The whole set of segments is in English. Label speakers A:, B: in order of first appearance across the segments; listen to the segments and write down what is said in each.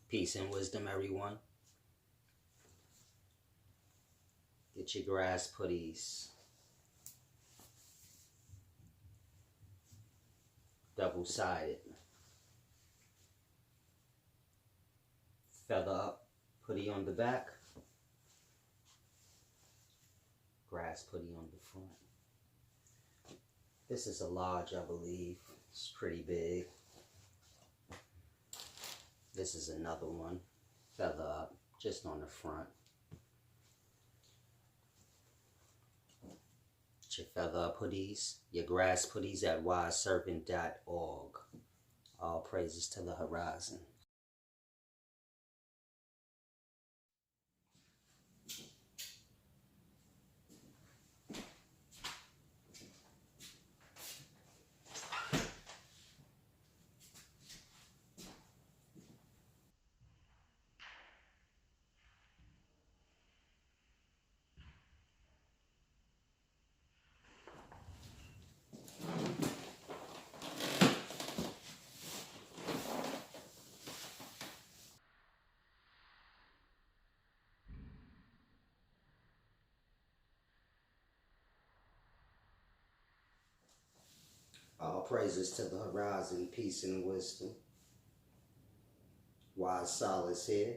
A: Peace and wisdom, everyone. Get your grass putties. Double-sided. Feather up putty on the back. Grass putty on the front. This is a large, I believe. It's pretty big. This is another one. Feather up, just on the front. Get your feather up hoodies, your grass putties at wiseservant.org. All praises to the horizon. All praises to the horizon, peace and wisdom. Wise Solace here.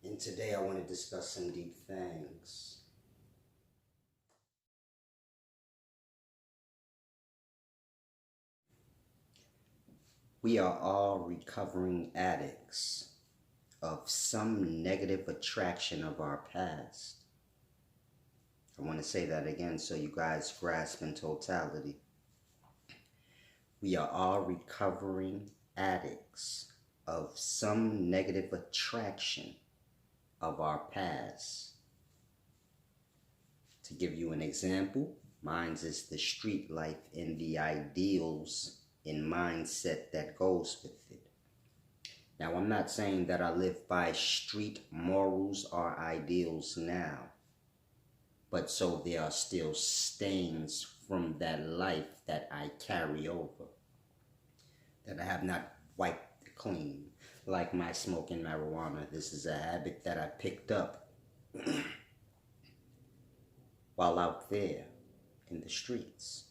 A: And today I want to discuss some deep things. We are all recovering addicts of some negative attraction of our past. I want to say that again so you guys grasp in totality. We are all recovering addicts of some negative attraction of our past. To give you an example, mine is the street life and the ideals and mindset that goes with it. Now, I'm not saying that I live by street morals or ideals now, but so there are still stains from that life that I carry over, that I have not wiped clean. Like my smoking marijuana, this is a habit that I picked up while out there in the streets.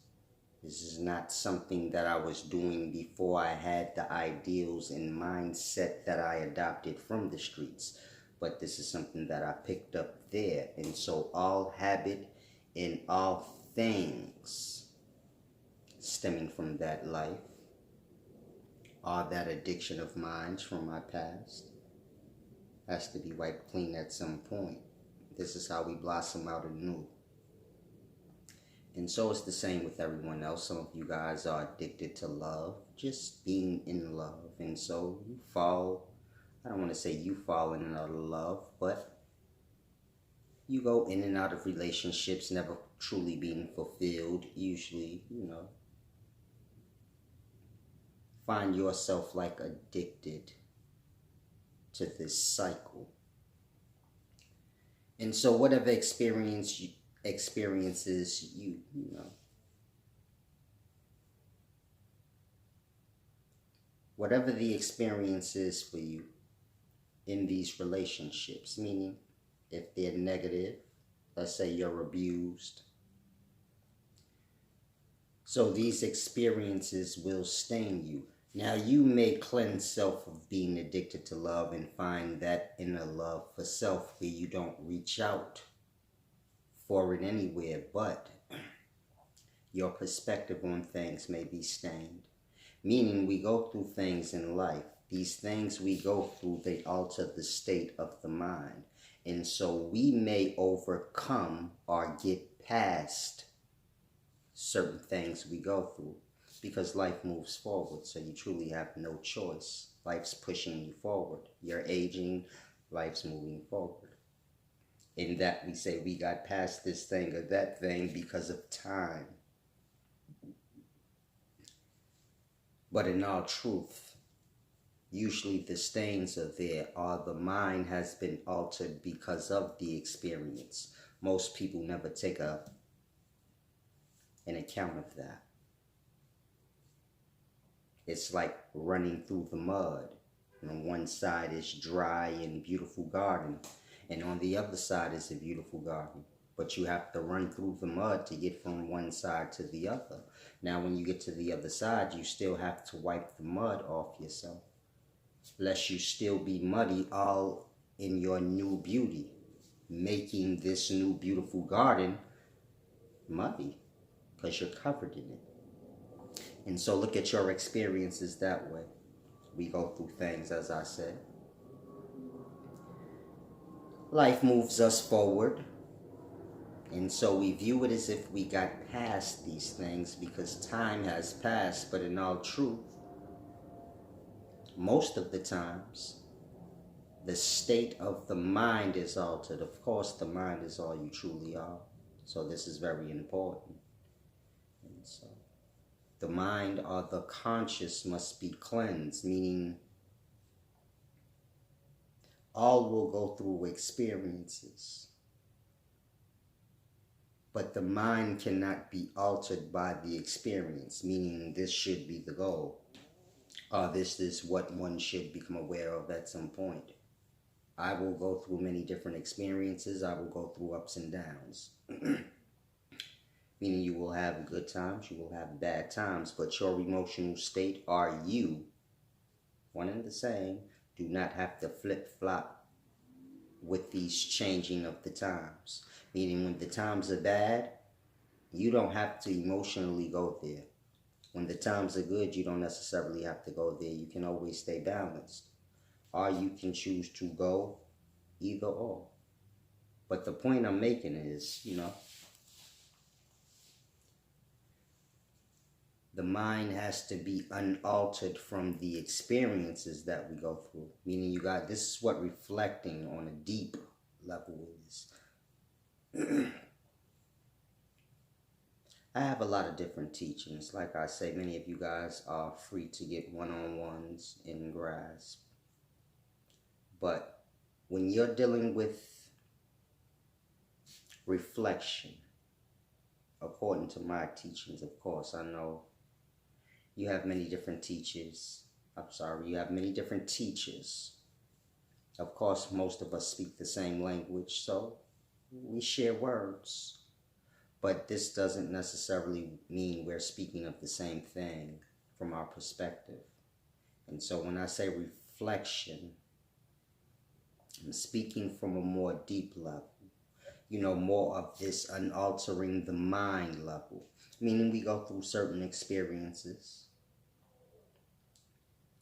A: This is not something that I was doing before I had the ideals and mindset that I adopted from the streets. But this is something that I picked up there. And so all habit and all things stemming from that life, all that addiction of mine from my past, has to be wiped clean at some point. This is how we blossom out anew. And so it's the same with everyone else. Some of you guys are addicted to love, just being in love. And so you fall, I don't want to say you fall in and out of love, but you go in and out of relationships, never truly being fulfilled. Usually, find yourself like addicted to this cycle. And so whatever experiences you whatever the experience is for you in these relationships, meaning if they're negative, let's say you're abused, so these experiences will stain you. Now, you may cleanse self of being addicted to love and find that inner love for self where you don't reach out for it anywhere, but your perspective on things may be stained. Meaning we go through things in life. These things we go through, they alter the state of the mind. And so we may overcome or get past certain things we go through because life moves forward. So you truly have no choice. Life's pushing you forward. You're aging, life's moving forward. In that we say we got past this thing or that thing because of time. But in all truth, usually the stains are there or the mind has been altered because of the experience. Most people never take an account of that. It's like running through the mud. And on one side is dry and beautiful garden, and on the other side is a beautiful garden. But you have to run through the mud to get from one side to the other. Now, when you get to the other side, you still have to wipe the mud off yourself, lest you still be muddy all in your new beauty, making this new beautiful garden muddy because you're covered in it. And so look at your experiences that way. We go through things, as I said. Life moves us forward. And so we view it as if we got past these things because time has passed. But in all truth, most of the times, the state of the mind is altered. Of course, the mind is all you truly are. So this is very important. And so the mind or the conscious must be cleansed, meaning all will go through experiences. But the mind cannot be altered by the experience, meaning this should be the goal. This is what one should become aware of at some point. I will go through many different experiences. I will go through ups and downs. Meaning you will have good times, you will have bad times, but your emotional state are you, one and the same. Do not have to flip-flop with these changing of the times. Meaning when the times are bad, you don't have to emotionally go there. When the times are good, you don't necessarily have to go there. You can always stay balanced. Or you can choose to go either or. But the point I'm making is, the mind has to be unaltered from the experiences that we go through. Meaning this is what reflecting on a deep level is. I have a lot of different teachings. Like I say, many of you guys are free to get one-on-ones in grasp. But when you're dealing with reflection, according to my teachings, of course, I know you have many different teachers. You have many different teachers. Of course, most of us speak the same language, so we share words. But this doesn't necessarily mean we're speaking of the same thing from our perspective. And so when I say reflection, I'm speaking from a more deep level. More of this unaltering the mind level. Meaning we go through certain experiences.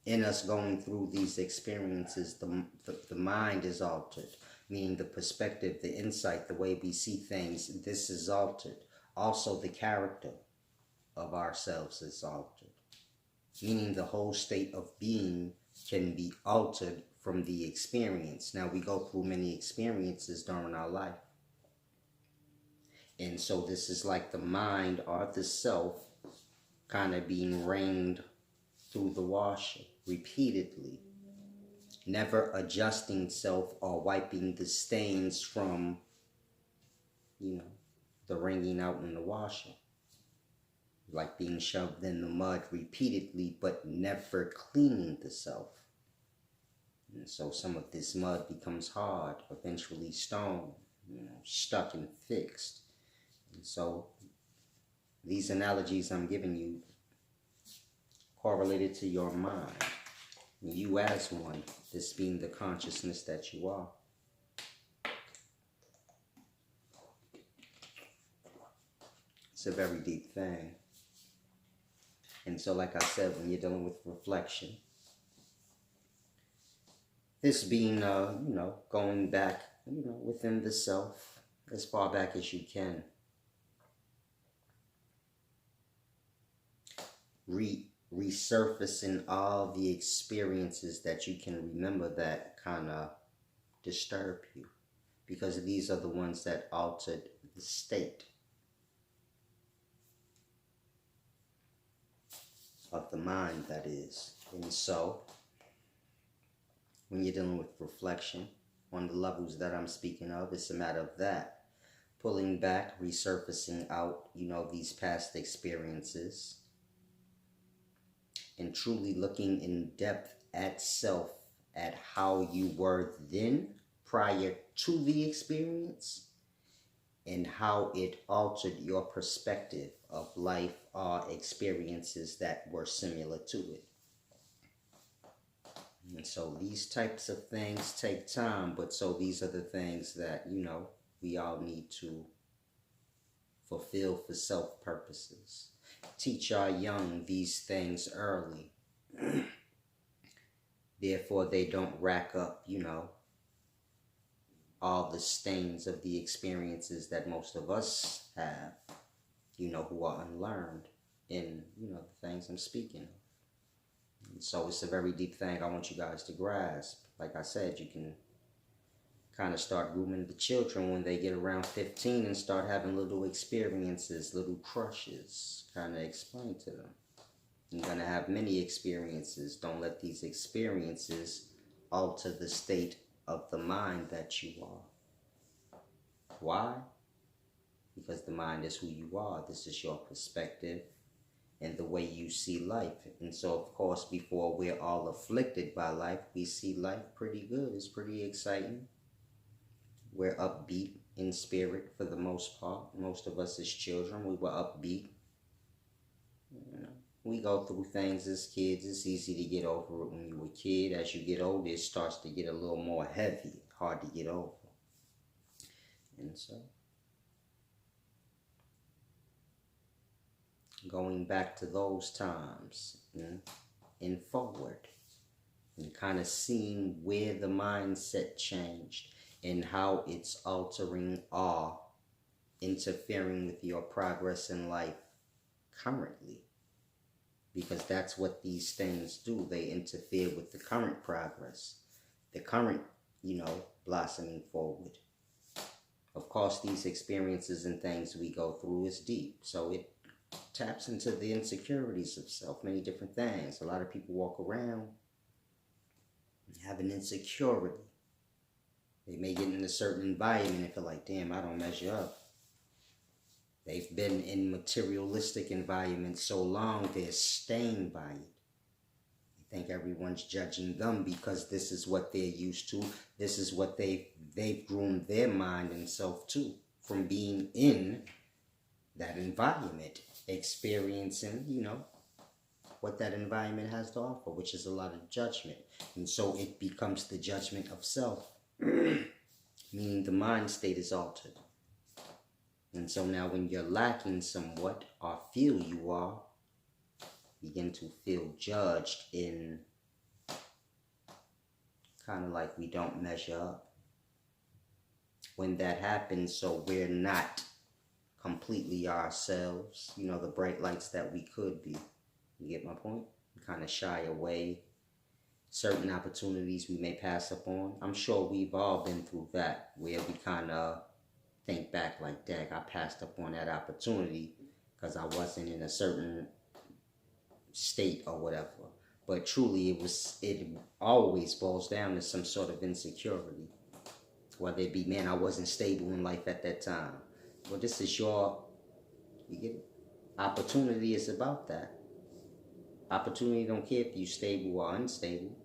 A: In us going through these experiences, the mind is altered. Meaning the perspective, the insight, the way we see things, this is altered. Also the character of ourselves is altered. Meaning the whole state of being can be altered from the experience. Now we go through many experiences during our life. And so this is like the mind or the self kind of being rained through the washer repeatedly. Never adjusting self or wiping the stains from, the wringing out in the washer. Like being shoved in the mud repeatedly, but never cleaning the self. And so some of this mud becomes hard, eventually stone, stuck and fixed. And so these analogies I'm giving you correlated to your mind. You as one, this being the consciousness that you are. It's a very deep thing. And so like I said, when you're dealing with reflection, this being, going back, within the self as far back as you can. Resurfacing all the experiences that you can remember that kind of disturb you. Because these are the ones that altered the state of the mind, that is. And so, when you're dealing with reflection on the levels that I'm speaking of, it's a matter of that. Pulling back, resurfacing out, these past experiences. And truly looking in depth at self at how you were then prior to the experience and how it altered your perspective of life or experiences that were similar to it. And so these types of things take time, but so these are the things that, you know, we all need to fulfill for self purposes. Teach our young these things early. Therefore, they don't rack up, you know, all the stains of the experiences that most of us have, you know, who are unlearned in, you know, the things I'm speaking of. And so it's a very deep thing I want you guys to grasp. Like I said, you can kind of start grooming the children when they get around 15 and start having little experiences, little crushes. Kind of explain to them. You're going to have many experiences. Don't let these experiences alter the state of the mind that you are. Why? Because the mind is who you are. This is your perspective and the way you see life. And so, of course, before we're all afflicted by life, we see life pretty good. It's pretty exciting. We're upbeat in spirit for the most part. Most of us as children, we were upbeat. You know, we go through things as kids. It's easy to get over it when you were a kid. As you get older, it starts to get a little more heavy, hard to get over. And so, going back to those times and forward, and kind of seeing where the mindset changed and how it's altering or interfering with your progress in life currently. Because that's what these things do. They interfere with the current progress, the current, you know, blossoming forward. Of course, these experiences and things we go through is deep. So it taps into the insecurities of self, many different things. A lot of people walk around and have an insecurity. They may get in a certain environment and feel like, damn, I don't measure up. They've been in materialistic environments so long, they're stained by it. They think everyone's judging them because this is what they're used to. This is what they've groomed their mind and self to from being in that environment, experiencing, you know, what that environment has to offer, which is a lot of judgment. And so it becomes the judgment of self, meaning the mind state is altered. And so now when you're lacking somewhat, or feel you are, begin to feel judged in kind of like we don't measure up. When that happens, so we're not completely ourselves, you know, the bright lights that we could be. You get my point? We kind of shy away. Certain opportunities we may pass up on. I'm sure we've all been through that, where we kind of think back like, dang, I passed up on that opportunity because I wasn't in a certain state or whatever. But truly, it always boils down to some sort of insecurity. Whether it be, man, I wasn't stable in life at that time. Well, this is you get it? Opportunity is about that. Opportunity don't care if you're stable or unstable.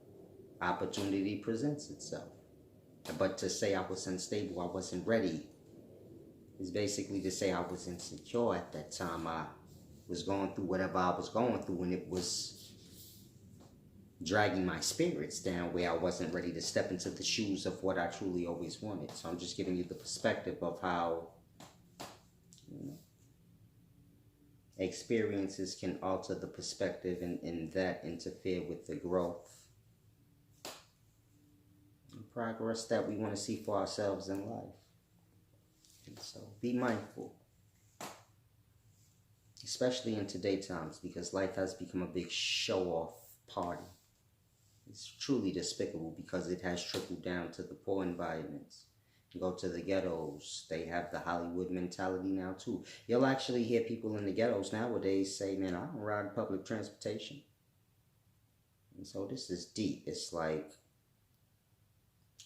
A: Opportunity presents itself. But to say I was unstable, I wasn't ready, is basically to say I was insecure at that time. I was going through whatever I was going through, and it was dragging my spirits down where I wasn't ready to step into the shoes of what I truly always wanted. So I'm just giving you the perspective of how, you know, experiences can alter the perspective and that interfere with the growth and progress that we want to see for ourselves in life. And so be mindful, especially in today's times, because life has become a big show-off party. It's truly despicable because it has trickled down to the poor environments. You go to the ghettos, they have the Hollywood mentality now too. You'll actually hear people in the ghettos nowadays say, man, I don't ride public transportation. And so this is deep. It's like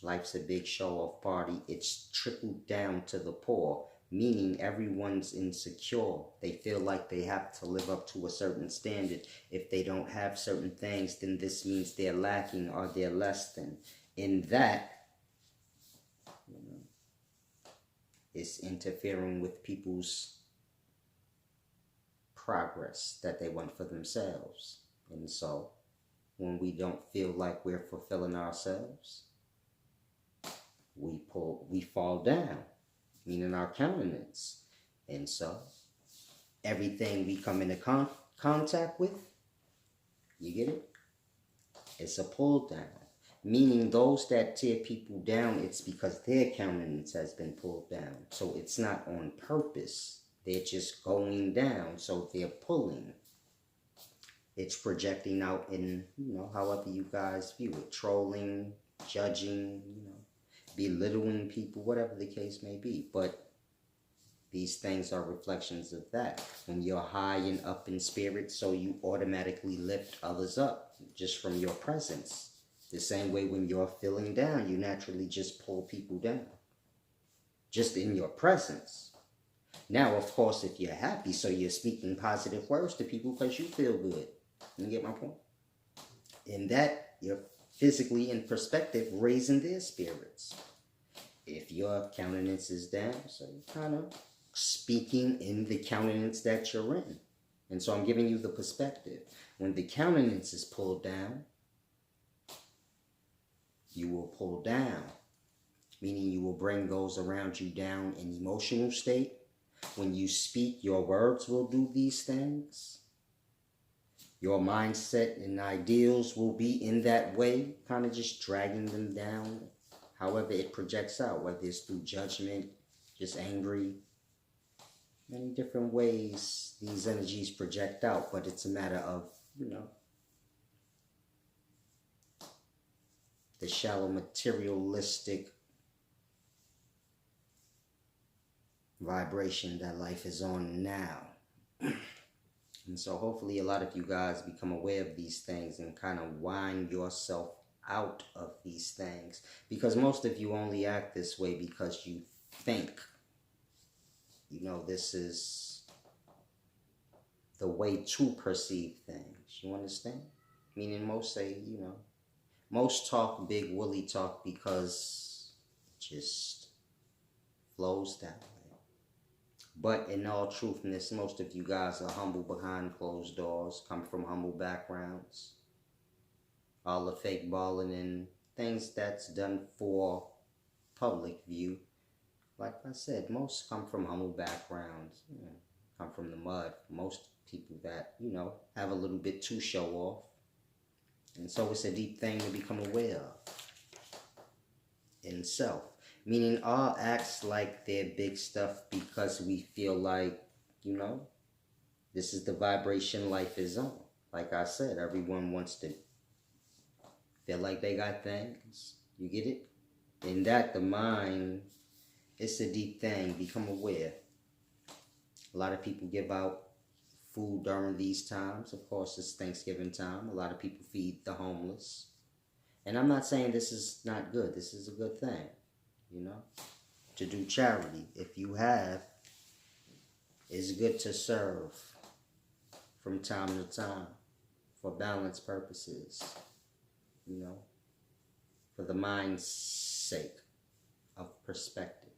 A: life's a big show-off party. It's trickled down to the poor. meaning everyone's insecure. They feel like they have to live up to a certain standard. If they don't have certain things, then this means they're lacking or they're less than. In that, it's interfering with people's progress that they want for themselves. And so, when we don't feel like we're fulfilling ourselves, we fall down, meaning our countenance. And so, everything we come into contact with, you get it? It's a pull down. Meaning those that tear people down, it's because their countenance has been pulled down. So it's not on purpose. They're just going down, so they're pulling. It's projecting out in, however you guys view it. Trolling, judging, belittling people, whatever the case may be. But these things are reflections of that. When you're high and up in spirit, so you automatically lift others up just from your presence. The same way when you're feeling down, you naturally just pull people down. Just in your presence. Now, of course, if you're happy, so you're speaking positive words to people because you feel good. You get my point? In that, you're physically, in perspective, raising their spirits. If your countenance is down, so you're kind of speaking in the countenance that you're in. And so I'm giving you the perspective. When the countenance is pulled down, you will pull down, meaning you will bring those around you down in emotional state. When you speak, your words will do these things. Your mindset and ideals will be in that way, kind of just dragging them down. However it projects out, whether it's through judgment, just angry, many different ways these energies project out, but it's a matter of, the shallow materialistic vibration that life is on now. And so hopefully a lot of you guys become aware of these things and kind of wind yourself out of these things. Because most of you only act this way because you think, this is the way to perceive things. You understand? Meaning most say, most talk big woolly talk because it just flows that way. But in all truthness, most of you guys are humble behind closed doors, come from humble backgrounds. All the fake balling and things that's done for public view. Like I said, most come from humble backgrounds, come from the mud. Most people that, have a little bit to show off. And so it's a deep thing to become aware of in self. Meaning all acts like they're big stuff because we feel like, this is the vibration life is on. Like I said, everyone wants to feel like they got things. You get it? In that, the mind, it's a deep thing. Become aware. A lot of people give out food during these times. Of course, it's Thanksgiving time. A lot of people feed the homeless. And I'm not saying this is not good. This is a good thing, to do charity. If you have, it's good to serve from time to time for balance purposes, for the mind's sake of perspective.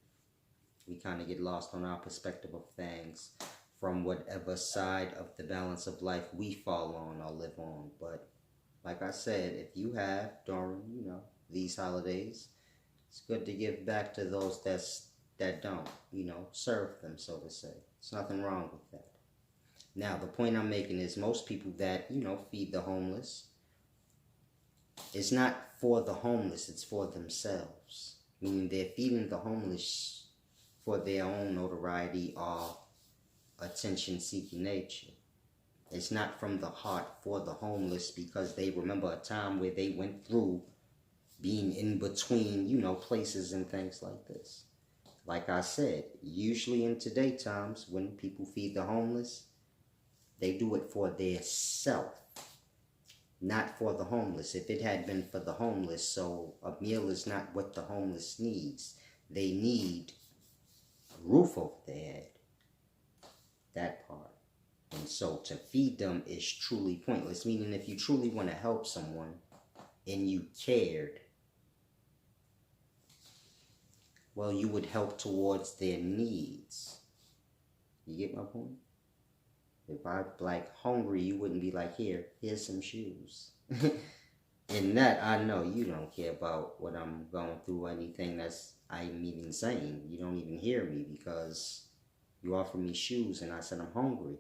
A: We kind of get lost on our perspective of things from whatever side of the balance of life we fall on or live on. But like I said, if you have during, these holidays, it's good to give back to those that don't, serve them, so to say. There's nothing wrong with that. Now, the point I'm making is most people that, feed the homeless, it's not for the homeless, it's for themselves. Meaning they're feeding the homeless for their own notoriety or attention-seeking nature. It's not from the heart for the homeless because they remember a time where they went through being in between, places and things like this. Like I said, usually in today times when people feed the homeless, they do it for their self, not for the homeless. If it had been for the homeless, so a meal is not what the homeless needs. They need roof over their head. That part. And so to feed them is truly pointless. Meaning if you truly want to help someone and you cared, well, you would help towards their needs. You get my point? If I'm like hungry, you wouldn't be like, here's some shoes. In that, I know you don't care about what I'm going through or anything I'm even saying. You don't even hear me because you offer me shoes and I said I'm hungry.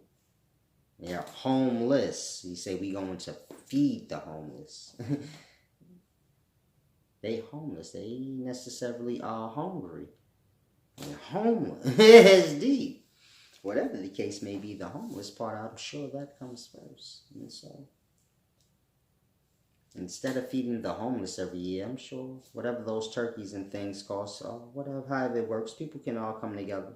A: They're homeless. You say we going to feed the homeless. They homeless. They necessarily are hungry. They're homeless. It's deep. Whatever the case may be, the homeless part, I'm sure that comes first. And so, instead of feeding the homeless every year, I'm sure whatever those turkeys and things cost, or whatever, however it works, people can all come together,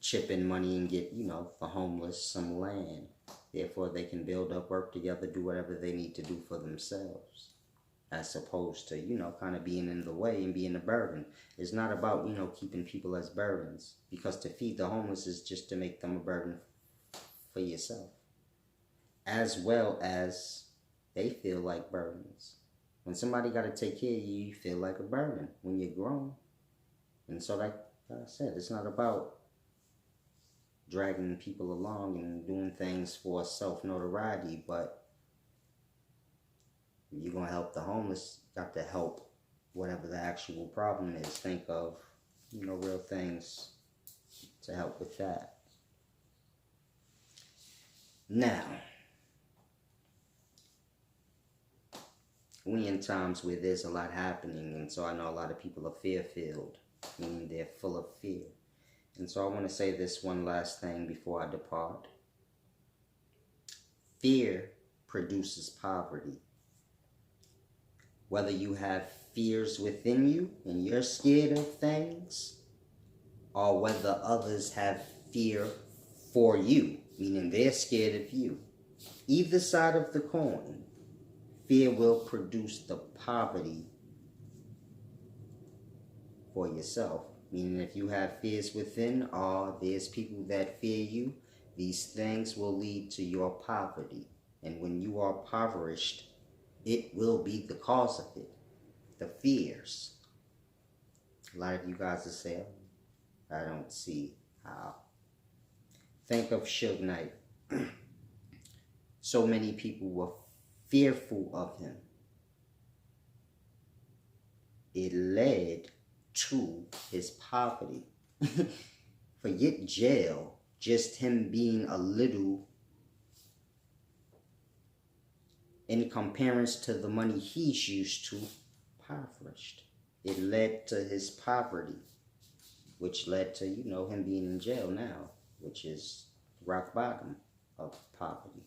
A: chip in money and get, the homeless some land. Therefore, they can build up, work together, do whatever they need to do for themselves. As opposed to, kind of being in the way and being a burden. It's not about, keeping people as burdens. Because to feed the homeless is just to make them a burden for yourself. As well as they feel like burdens. When somebody got to take care of you, you feel like a burden when you're grown. And so like I said, it's not about dragging people along and doing things for self-notoriety, but if you're going to help the homeless, you got to help whatever the actual problem is. Think of, real things to help with that. Now, we in times where there's a lot happening, and so I know a lot of people are fear-filled, meaning they're full of fear. And so I want to say this one last thing before I depart. Fear produces poverty. Whether you have fears within you and you're scared of things, or whether others have fear for you, meaning they're scared of you. Either side of the coin, fear will produce the poverty for yourself. Meaning if you have fears within, or there's people that fear you, these things will lead to your poverty. And when you are impoverished, it will be the cause of it. The fears. A lot of you guys will say, I don't see how. Think of Suge Knight. So many people were fearful of him. It led to his poverty. Forget jail. Just him being a little, in comparison to the money he's used to, impoverished. It led to his poverty, which led to, him being in jail now, which is rock bottom of poverty.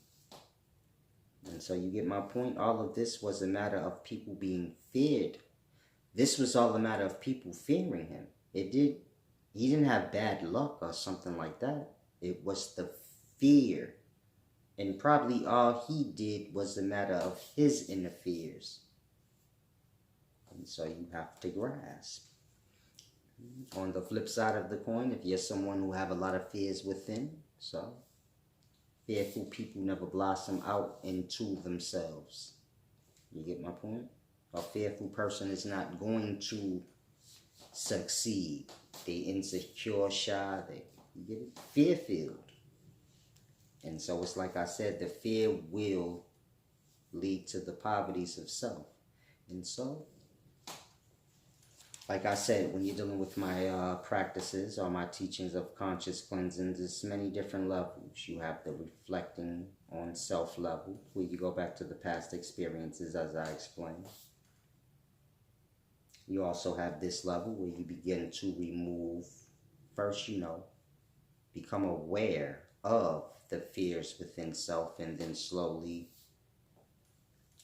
A: And so you get my point. All of this was a matter of people being feared. This was all a matter of people fearing him. He didn't have bad luck or something like that. It was the fear. And probably all he did was a matter of his inner fears. And so you have to grasp. On the flip side of the coin, if you're someone who have a lot of fears within, so fearful people never blossom out into themselves. You get my point? A fearful person is not going to succeed. They insecure, shy, you get it? Fear-filled. And so it's like I said, the fear will lead to the poverties of self. And so, like I said, when you're dealing with my practices or my teachings of conscious cleansing, there's many different levels. You have the reflecting on self level, where you go back to the past experiences as I explained. You also have this level where you begin to remove, first, become aware of the fears within self, and then slowly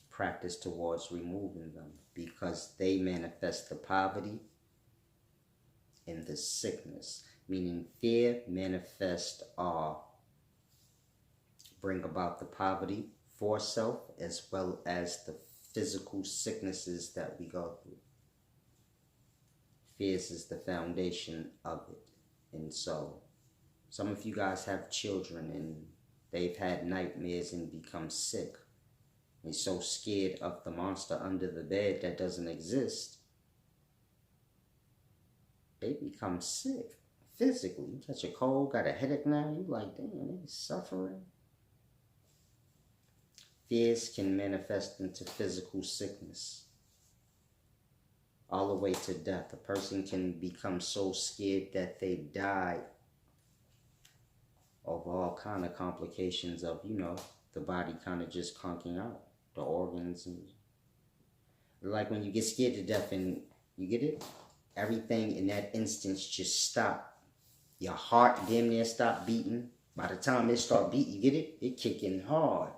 A: practice towards removing them, because they manifest the poverty and the sickness. Meaning fear manifest or bring about the poverty for self, as well as the physical sicknesses that we go through. Fears is the foundation of it. And so, some of you guys have children and they've had nightmares and become sick. They're so scared of the monster under the bed that doesn't exist, they become sick physically. You catch a cold, got a headache now, you like, damn, they suffering. Fears can manifest into physical sickness, all the way to death. A person can become so scared that they die of all kind of complications of, you know, the body kind of just conking out, the organs. And like when you get scared to death and you get it, everything in that instance just stop. Your heart damn near stop beating. By the time it start beating, you get it? It kicking hard.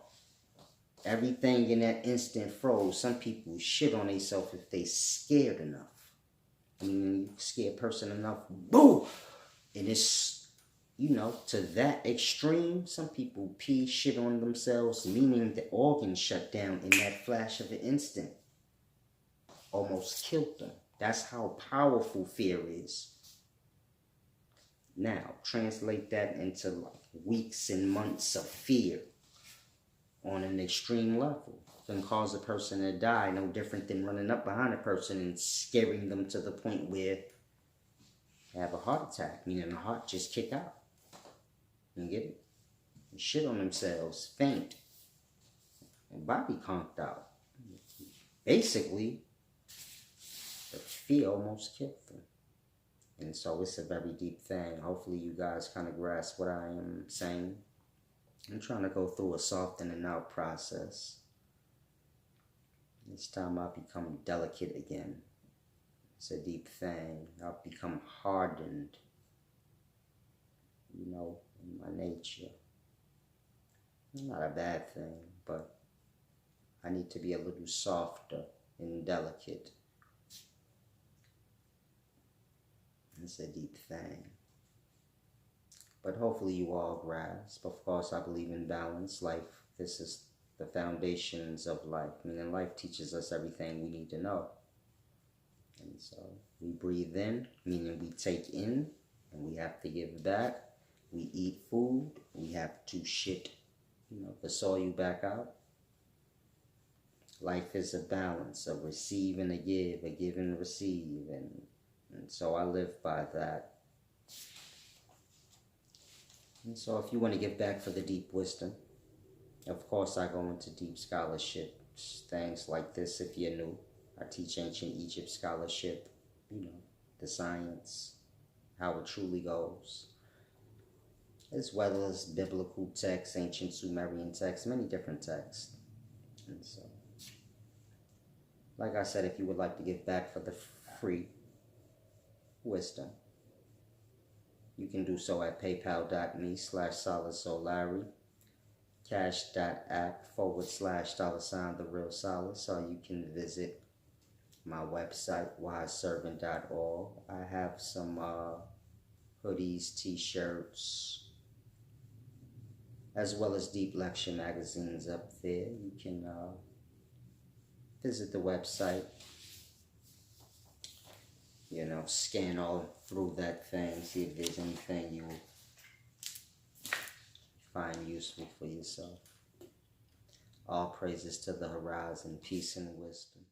A: Everything in that instant froze. Some people shit on themselves if they scared enough. I mean, you scare a person enough, boom! And it's, you know, to that extreme, some people pee shit on themselves, meaning the organs shut down in that flash of an instant. Almost killed them. That's how powerful fear is. Now, translate that into like weeks and months of fear on an extreme level. Can cause a person to die, no different than running up behind a person and scaring them to the point where they have a heart attack, meaning the heart just kick out. You get it? And shit on themselves, faint, and body conked out. Basically, the fear almost killed them. And so it's a very deep thing. Hopefully you guys kind of grasp what I am saying. I'm trying to go through a softening out process. This time I'll become delicate again. It's a deep thing. I'll become hardened, you know, in my nature. It's not a bad thing, but I need to be a little softer and delicate. It's a deep thing. But hopefully you all grasp. Of course, I believe in balance. Life, this is the foundations of life. Meaning life teaches us everything we need to know. And so we breathe in, meaning we take in, and we have to give back. We eat food, we have to shit, you know, the soil back out. Life is a balance, a receive and a give and receive. And so I live by that. And so if you want to give back for the deep wisdom, of course I go into deep scholarship, things like this if you're new. I teach ancient Egypt scholarship, you know, the science, how it truly goes, as well as biblical texts, ancient Sumerian texts, many different texts. And so, like I said, if you would like to give back for the free wisdom, you can do so at paypal.me/SolaceO'Larry, cash.app/$the real Solace, or you can visit my website, wiseservant.org. I have some hoodies, t-shirts, as well as deep lecture magazines up there. You can visit the website, you know, scan all through that thing, see if there's anything you find useful for yourself. All praises to the horizon, peace and wisdom.